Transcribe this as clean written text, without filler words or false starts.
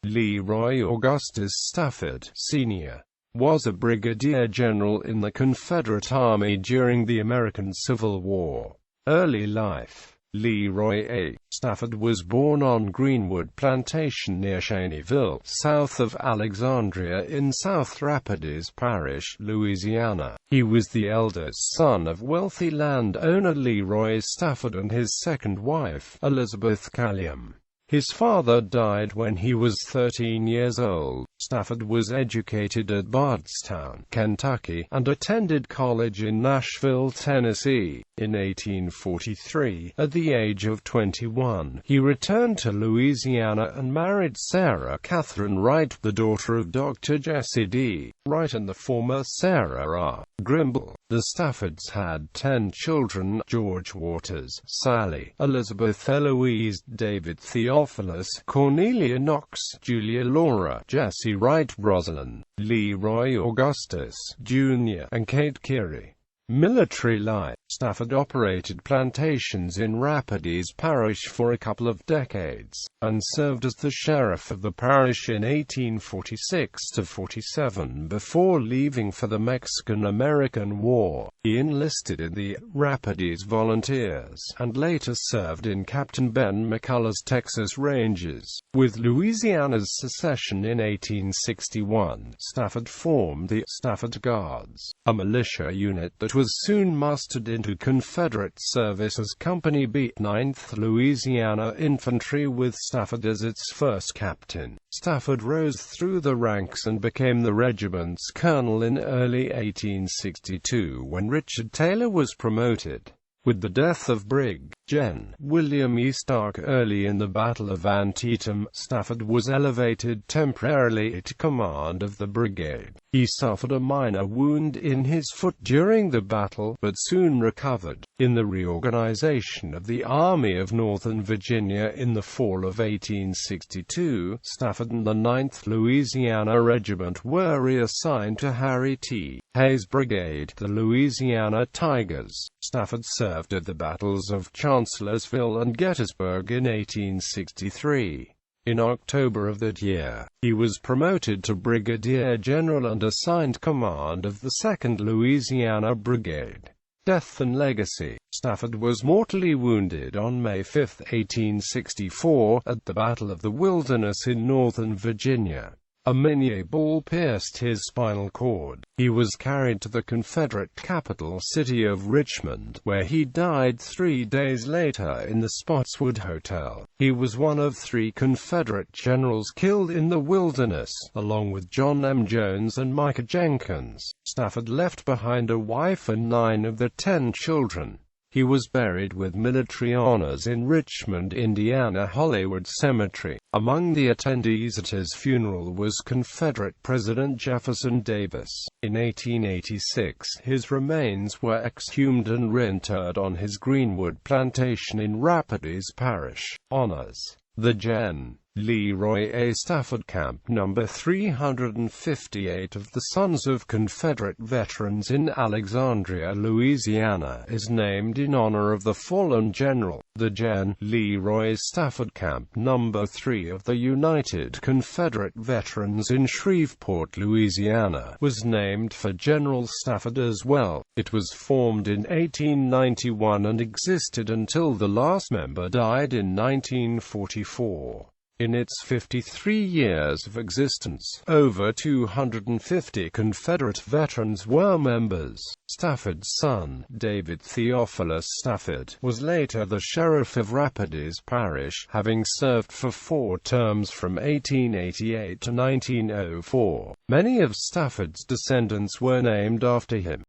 Leroy Augustus Stafford, Sr., was a brigadier general in the Confederate Army during the American Civil War. Early life. Leroy A. Stafford was born on Greenwood Plantation near Cheneyville, south of Alexandria in South Rapides Parish, Louisiana. He was the eldest son of wealthy landowner Leroy Stafford and his second wife, Elizabeth Calliam. His father died when he was 13 years old. Stafford was educated at Bardstown, Kentucky, and attended college in Nashville, Tennessee. In 1843, at the age of 21, he returned to Louisiana and married Sarah Catherine Wright, the daughter of Dr. Jesse D. Wright and the former Sarah R. Grimble. The Staffords had 10 children: George Waters, Sally, Elizabeth Eloise, David Theophilus, Cornelia Knox, Julia Laura, Jesse Wright, Rosalind, Leroy Augustus, Jr., and Kate Curie. Military life. Stafford operated plantations in Rapides Parish for a couple of decades, and served as the sheriff of the parish in 1846–47 before leaving for the Mexican-American War. He enlisted in the Rapides Volunteers, and later served in Captain Ben McCullough's Texas Rangers. With Louisiana's secession in 1861, Stafford formed the Stafford Guards, a militia unit that was soon mustered into Confederate service as Company B, 9th Louisiana Infantry, with Stafford as its first captain. Stafford rose through the ranks and became the regiment's colonel in early 1862 when Richard Taylor was promoted. With the death of Brig. Gen. William E. Stark early in the Battle of Antietam, Stafford was elevated temporarily to command of the brigade. He suffered a minor wound in his foot during the battle, but soon recovered. In the reorganization of the Army of Northern Virginia in the fall of 1862, Stafford and the 9th Louisiana Regiment were reassigned to Harry T. Hayes' brigade, the Louisiana Tigers. Stafford served at the battles of Chancellorsville and Gettysburg in 1863. In October of that year, he was promoted to brigadier general and assigned command of the 2nd Louisiana Brigade. Death and legacy. Stafford was mortally wounded on May 5, 1864, at the Battle of the Wilderness in Northern Virginia. A Minié ball pierced his spinal cord. He was carried to the Confederate capital city of Richmond, where he died 3 days later in the Spotswood Hotel. He was one of 3 Confederate generals killed in the Wilderness, along with John M. Jones and Micah Jenkins. Stafford left behind a wife and 9 of their 10 children. He was buried with military honors in Richmond, Indiana Hollywood Cemetery. Among the attendees at his funeral was Confederate President Jefferson Davis. In 1886, his remains were exhumed and reinterred on his Greenwood Plantation in Rapides Parish. Honors. The Gen. Leroy A. Stafford Camp No. 358 of the Sons of Confederate Veterans in Alexandria, Louisiana, is named in honor of the fallen general. The Gen. Leroy Stafford Camp No. 3 of the United Confederate Veterans in Shreveport, Louisiana, was named for General Stafford as well. It was formed in 1891 and existed until the last member died in 1944. In its 53 years of existence, over 250 Confederate veterans were members. Stafford's son, David Theophilus Stafford, was later the sheriff of Rapides Parish, having served for 4 terms from 1888 to 1904. Many of Stafford's descendants were named after him.